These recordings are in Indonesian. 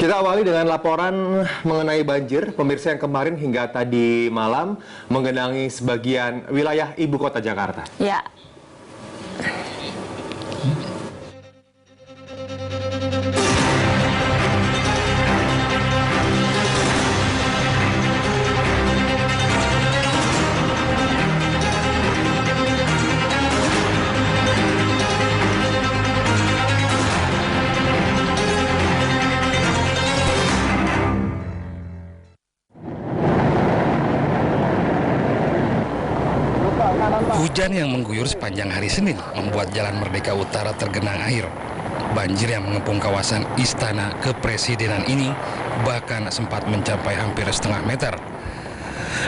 Kita awali dengan laporan mengenai banjir, pemirsa yang kemarin hingga tadi malam menggenangi sebagian wilayah ibu kota Jakarta. Ya. Hujan yang mengguyur sepanjang hari Senin membuat Jalan Merdeka Utara tergenang air. Banjir yang mengepung kawasan Istana Kepresidenan ini bahkan sempat mencapai hampir setengah meter.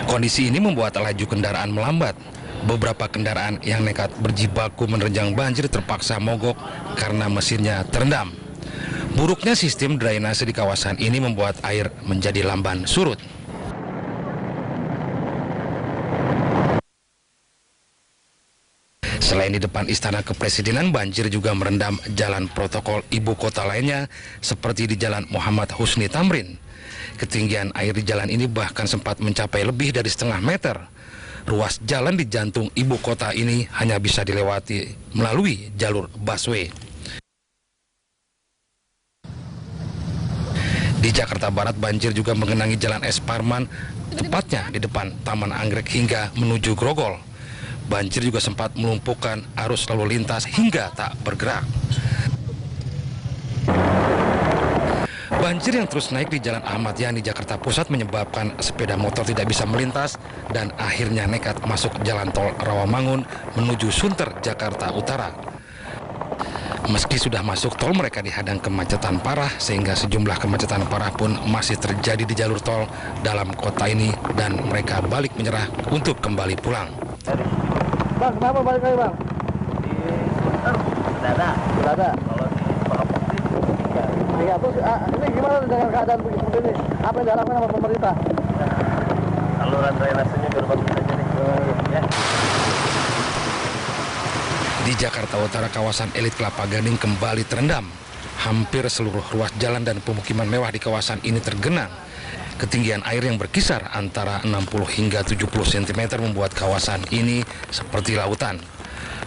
Kondisi ini membuat laju kendaraan melambat. Beberapa kendaraan yang nekat berjibaku menerjang banjir terpaksa mogok karena mesinnya terendam. Buruknya sistem drainase di kawasan ini membuat air menjadi lamban surut. Selain di depan Istana Kepresidenan, banjir juga merendam jalan protokol ibu kota lainnya seperti di Jalan Muhammad Husni Tamrin. Ketinggian air di jalan ini bahkan sempat mencapai lebih dari setengah meter. Ruas jalan di jantung ibu kota ini hanya bisa dilewati melalui jalur busway. Di Jakarta Barat, banjir juga mengenangi Jalan Es Parman, tepatnya di depan Taman Anggrek hingga menuju Grogol. Banjir juga sempat melumpuhkan arus lalu lintas hingga tak bergerak. Banjir yang terus naik di Jalan Ahmad Yani, Jakarta Pusat menyebabkan sepeda motor tidak bisa melintas dan akhirnya nekat masuk jalan tol Rawamangun menuju Sunter, Jakarta Utara. Meski sudah masuk tol, mereka dihadang kemacetan parah sehingga sejumlah kemacetan parah pun masih terjadi di jalur tol dalam kota ini dan mereka balik menyerah untuk kembali pulang. Bang, kenapa balik lagi, Bang? Tidak ada. Kalau di Palapukti, Iya, terus ini gimana dengan keadaan seperti ini? Apa yang diharapkan sama pemerintah? saluran drainasenya biar bagus aja nih. Ya. Di Jakarta Utara, kawasan elit Kelapa Gading kembali terendam. Hampir seluruh ruas jalan dan pemukiman mewah di kawasan ini tergenang. Ketinggian air yang berkisar antara 60 hingga 70 cm membuat kawasan ini seperti lautan.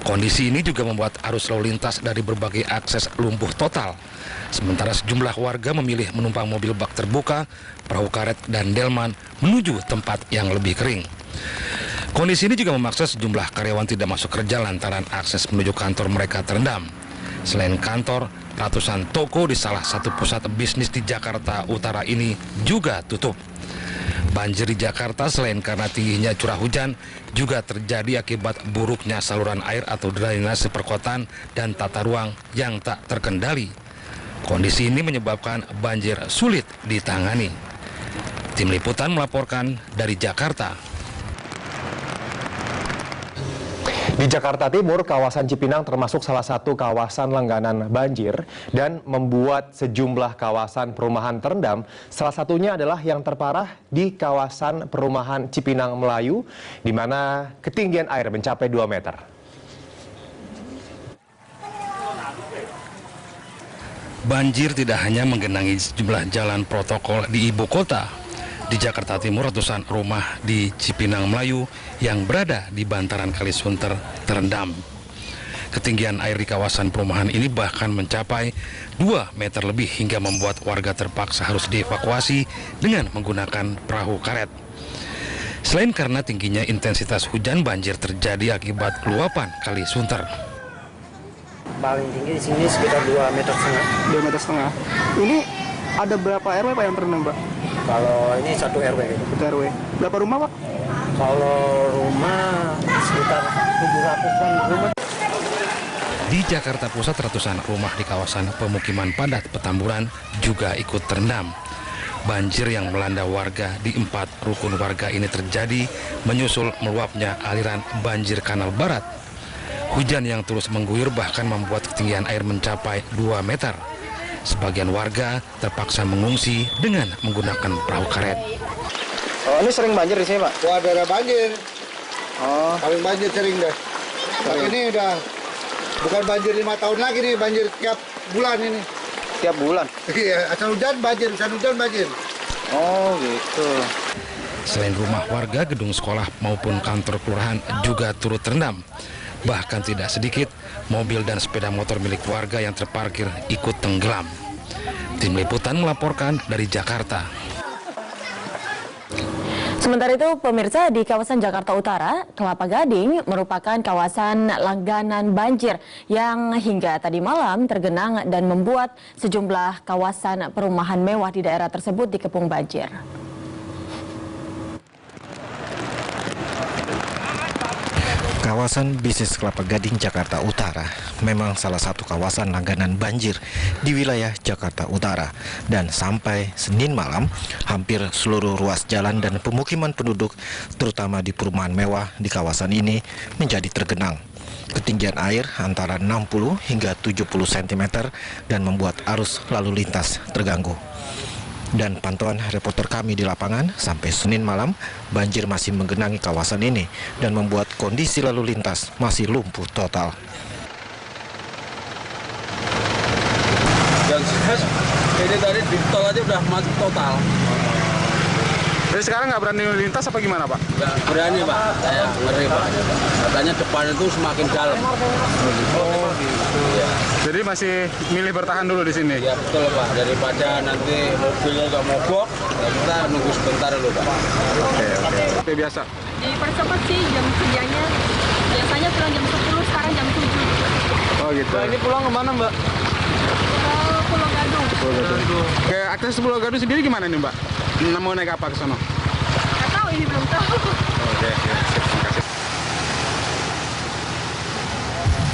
Kondisi ini juga membuat arus lalu lintas dari berbagai akses lumpuh total. Sementara sejumlah warga memilih menumpang mobil bak terbuka, perahu karet, dan delman menuju tempat yang lebih kering. Kondisi ini juga memaksa sejumlah karyawan tidak masuk kerja lantaran akses menuju kantor mereka terendam. Selain kantor, ratusan toko di salah satu pusat bisnis di Jakarta Utara ini juga tutup. Banjir di Jakarta selain karena tingginya curah hujan, juga terjadi akibat buruknya saluran air atau drainase perkotaan dan tata ruang yang tak terkendali. Kondisi ini menyebabkan banjir sulit ditangani. Tim Liputan melaporkan dari Jakarta. Di Jakarta Timur, kawasan Cipinang termasuk salah satu kawasan langganan banjir dan membuat sejumlah kawasan perumahan terendam. Salah satunya adalah yang terparah di kawasan perumahan Cipinang Melayu, di mana ketinggian air mencapai 2 meter. Banjir tidak hanya menggenangi sejumlah jalan protokol di ibu kota. Di Jakarta Timur, ratusan rumah di Cipinang Melayu yang berada di bantaran Kali Sunter terendam. Ketinggian air di kawasan perumahan ini bahkan mencapai 2 meter lebih hingga membuat warga terpaksa harus dievakuasi dengan menggunakan perahu karet. Selain karena tingginya intensitas hujan, banjir terjadi akibat luapan Kali Sunter. Paling tinggi di sini sekitar 2,5 meter. 2,5 meter. Ini ada berapa RW Pak yang terendam, Pak? Kalau ini 1 RW. 1 RW. Berapa rumah, Pak? Kalau rumah sekitar 700-an rumah. Di Jakarta Pusat, ratusan rumah di kawasan pemukiman padat Petamburan juga ikut terendam. Banjir yang melanda warga di 4 rukun warga ini terjadi menyusul meluapnya aliran banjir Kanal Barat. Hujan yang terus mengguyur bahkan membuat ketinggian air mencapai 2 meter. Sebagian warga terpaksa mengungsi dengan menggunakan perahu karet. Oh, ini sering banjir di sini, Pak? Wah, ada banjir. Oh, Paling banjir sering deh. Ini udah bukan banjir 5 tahun lagi nih, banjir tiap bulan ini. Tiap bulan? Iya, asal hujan banjir, Oh gitu. Selain rumah warga, gedung sekolah maupun kantor kelurahan juga turut terendam. Bahkan tidak sedikit mobil dan sepeda motor milik warga yang terparkir ikut tenggelam. Tim Liputan melaporkan dari Jakarta. Sementara itu, pemirsa, di kawasan Jakarta Utara, Kelapa Gading merupakan kawasan langganan banjir yang hingga tadi malam tergenang dan membuat sejumlah kawasan perumahan mewah di daerah tersebut dikepung banjir. Kawasan bisnis Kelapa Gading, Jakarta Utara memang salah satu kawasan langganan banjir di wilayah Jakarta Utara. Dan sampai Senin malam, hampir seluruh ruas jalan dan pemukiman penduduk, terutama di perumahan mewah di kawasan ini, menjadi tergenang. Ketinggian air antara 60 hingga 70 cm dan membuat arus lalu lintas terganggu. Dan pantauan reporter kami di lapangan, sampai Senin malam banjir masih menggenangi kawasan ini dan membuat kondisi lalu lintas masih lumpuh total. Dan ini tadi di tol aja udah mati total. Jadi sekarang nggak berani lintas apa gimana, Pak? Nggak berani, Pak. Saya ngeri, Pak. Katanya depan itu semakin dalam. Oh gitu. Ya. Jadi masih milih bertahan dulu di sini? Ya betul, Pak. Daripada nanti mobilnya nggak mogok, ya kita nunggu sebentar dulu, Pak. Oke, biasa. Dipercepat sih jam kerjanya. Biasanya pulang jam 10, sekarang jam 7. Oh gitu. Nah, ini pulang kemana, Mbak? Ke Pulau Gadung. Ke akses Pulau Gadung sendiri gimana nih, Mbak? Mau naik apa ke sono? Nggak tahu, ini belum tahu. Oke, terima kasih.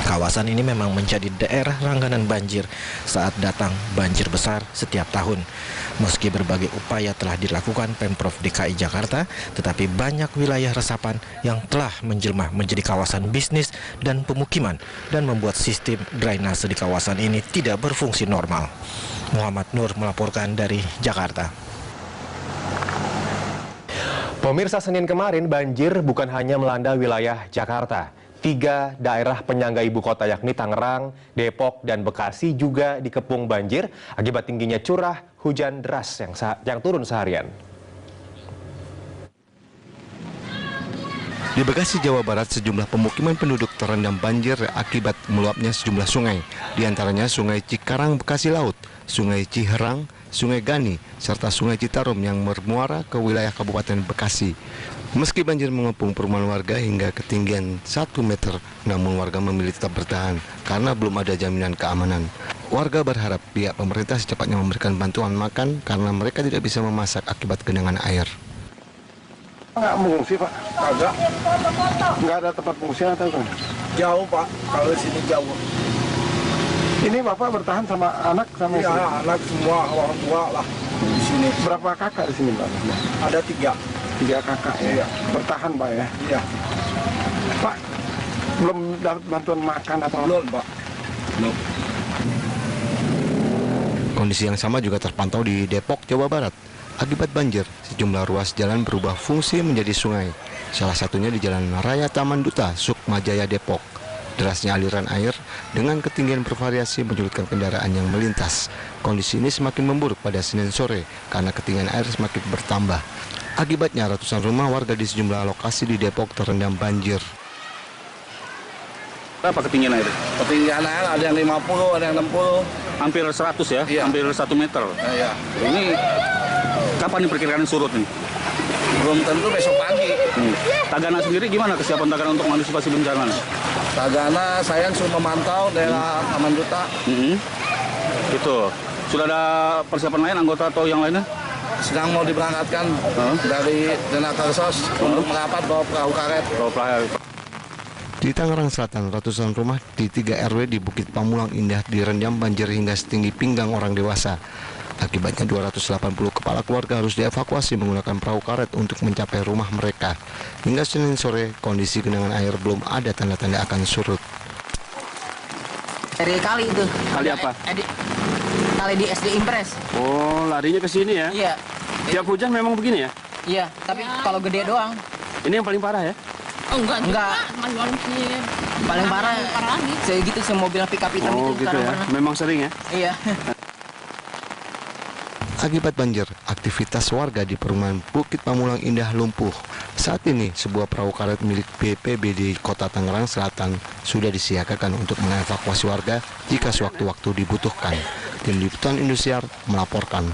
Kawasan ini memang menjadi daerah langganan banjir saat datang banjir besar setiap tahun. Meski berbagai upaya telah dilakukan Pemprov DKI Jakarta, tetapi banyak wilayah resapan yang telah menjelma menjadi kawasan bisnis dan pemukiman dan membuat sistem drainase di kawasan ini tidak berfungsi normal. Muhammad Nur melaporkan dari Jakarta. Pemirsa, Senin kemarin banjir bukan hanya melanda wilayah Jakarta. 3 daerah penyangga ibu kota yakni Tangerang, Depok, dan Bekasi juga dikepung banjir akibat tingginya curah hujan deras yang turun seharian. Di Bekasi, Jawa Barat, sejumlah pemukiman penduduk terendam banjir akibat meluapnya sejumlah sungai, di antaranya Sungai Cikarang Bekasi Laut, Sungai Ciherang, Sungai Gani, serta Sungai Citarum yang bermuara ke wilayah Kabupaten Bekasi. Meski banjir mengepung perumahan warga hingga ketinggian 1 meter, namun warga memilih tetap bertahan karena belum ada jaminan keamanan. Warga berharap pihak pemerintah secepatnya memberikan bantuan makan karena mereka tidak bisa memasak akibat genangan air. Nggak mengungsi, Pak? Agak. Nggak ada tempat pengungsian atau kan? Jauh, Pak. Kalau sini jauh. Ini Bapak bertahan sama anak sama istri? Iya, anak semua, orang tua lah di sini. Berapa kakak di sini, Pak? Ada 3. 3 kakak ya? Iya. Bertahan, Pak ya? Iya. Pak, belum dapat bantuan makan atau? Belum, Pak. Belum. Kondisi yang sama juga terpantau di Depok, Jawa Barat. Akibat banjir, sejumlah ruas jalan berubah fungsi menjadi sungai. Salah satunya di Jalan Raya Taman Duta, Sukmajaya, Depok. Derasnya aliran air dengan ketinggian bervariasi menyulitkan kendaraan yang melintas. Kondisi ini semakin memburuk pada Senin sore karena ketinggian air semakin bertambah. Akibatnya ratusan rumah warga di sejumlah lokasi di Depok terendam banjir. Berapa ketinggian air? Ketinggian air ada yang 50, ada yang 60. Hampir 100 ya? Iya. Hampir 1 meter. Iya. Ini kapan diperkirakan surut nih? Belum tentu besok pagi. Tagana sendiri gimana kesiapan Tagana untuk mengantisipasi bencana? Tagana saya sudah memantau daerah Taman Duta. Itu. Sudah ada persiapan lain anggota atau yang lainnya? Sedang mau diberangkatkan dari Denakar-Sos untuk merapat bawa perahu karet. Di Tangerang Selatan, ratusan rumah di 3 RW di Bukit Pamulang Indah direndam banjir hingga setinggi pinggang orang dewasa. Akibatnya 280 kepala keluarga harus dievakuasi menggunakan perahu karet untuk mencapai rumah mereka. Hingga Senin sore, kondisi genangan air belum ada tanda-tanda akan surut. Dari kali itu. Kali apa? Kali di SD Impres. Oh, larinya ke sini ya? Iya. Tiap hujan memang begini ya? Iya, tapi kalau gede doang. Ini yang paling parah ya? Oh, enggak. Paling parah. Parah lagi. Segitu semobil pick up hitam itu gitu sekarang ya? pernah. Memang sering ya? Iya. Akibat banjir, aktivitas warga di perumahan Bukit Pamulang Indah lumpuh. Saat ini, sebuah perahu karet milik BPBD Kota Tangerang Selatan sudah disiagakan untuk mengevakuasi warga jika sewaktu-waktu dibutuhkan. Tim Liputan Indosiar melaporkan.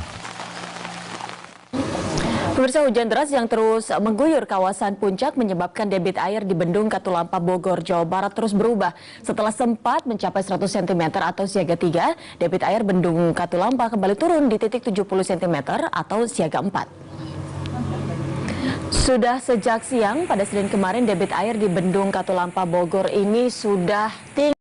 Pemirsa, hujan deras yang terus mengguyur kawasan Puncak menyebabkan debit air di Bendung Katulampa, Bogor, Jawa Barat terus berubah. Setelah sempat mencapai 100 cm atau siaga 3, debit air Bendung Katulampa kembali turun di titik 70 cm atau siaga 4. Sudah sejak siang pada Senin kemarin, debit air di Bendung Katulampa, Bogor ini sudah tinggi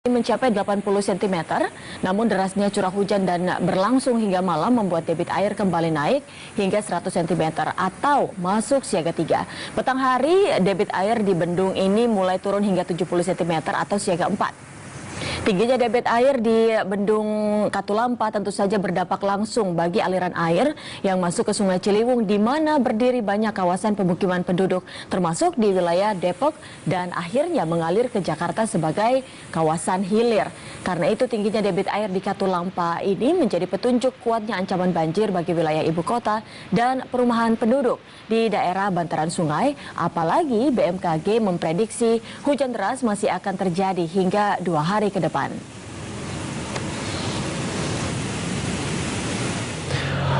mencapai 80 cm, namun derasnya curah hujan dan berlangsung hingga malam membuat debit air kembali naik hingga 100 cm atau masuk siaga 3. Petang hari, debit air di bendung ini mulai turun hingga 70 cm atau siaga 4. Tingginya debit air di Bendung Katulampa tentu saja berdampak langsung bagi aliran air yang masuk ke Sungai Ciliwung, di mana berdiri banyak kawasan pemukiman penduduk, termasuk di wilayah Depok, dan akhirnya mengalir ke Jakarta sebagai kawasan hilir. Karena itu tingginya debit air di Katulampa ini menjadi petunjuk kuatnya ancaman banjir bagi wilayah ibu kota dan perumahan penduduk di daerah bantaran sungai, apalagi BMKG memprediksi hujan deras masih akan terjadi hingga 2 hari ke depan.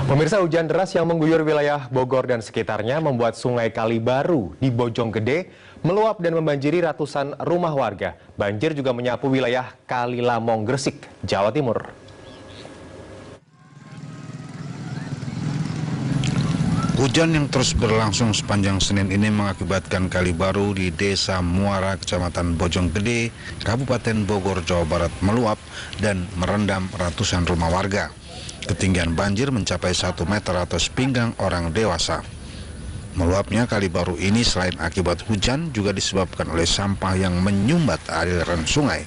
Pemirsa, hujan deras yang mengguyur wilayah Bogor dan sekitarnya membuat Sungai Kalibaru di Bojonggede meluap dan membanjiri ratusan rumah warga. Banjir juga menyapu wilayah Kalilamong, Gresik, Jawa Timur. Hujan yang terus berlangsung sepanjang Senin ini mengakibatkan Kali Baru di Desa Muara, Kecamatan Bojonggede, Kabupaten Bogor, Jawa Barat meluap dan merendam ratusan rumah warga. Ketinggian banjir mencapai 1 meter atau sepinggang orang dewasa. Meluapnya Kali Baru ini selain akibat hujan juga disebabkan oleh sampah yang menyumbat aliran sungai.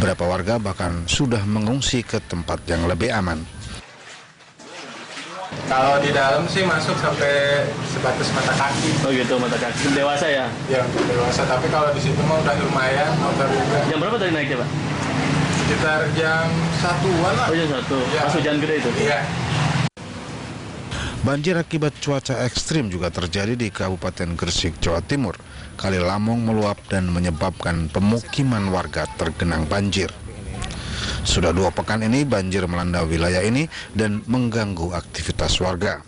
Beberapa warga bahkan sudah mengungsi ke tempat yang lebih aman. Kalau di dalam sih masuk sampai sebatas mata kaki. Oh gitu, mata kaki. Dewasa ya? Ya, untuk dewasa. Tapi kalau di situ mah udah lumayan, motor juga. Jam berapa tadi naiknya, Pak? Sekitar jam 1-an lah. Oh, jam 1. Ya. Pas hujan gede itu? Iya. Banjir akibat cuaca ekstrim juga terjadi di Kabupaten Gresik, Jawa Timur. Kalilamong meluap dan menyebabkan pemukiman warga tergenang banjir. Sudah 2 pekan ini banjir melanda wilayah ini dan mengganggu aktivitas warga.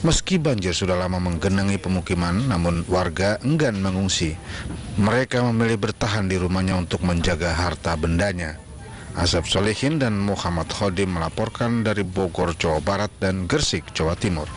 Meski banjir sudah lama menggenangi pemukiman, namun warga enggan mengungsi. Mereka memilih bertahan di rumahnya untuk menjaga harta bendanya. Asep Solehin dan Muhammad Khodim melaporkan dari Bogor, Jawa Barat dan Gresik, Jawa Timur.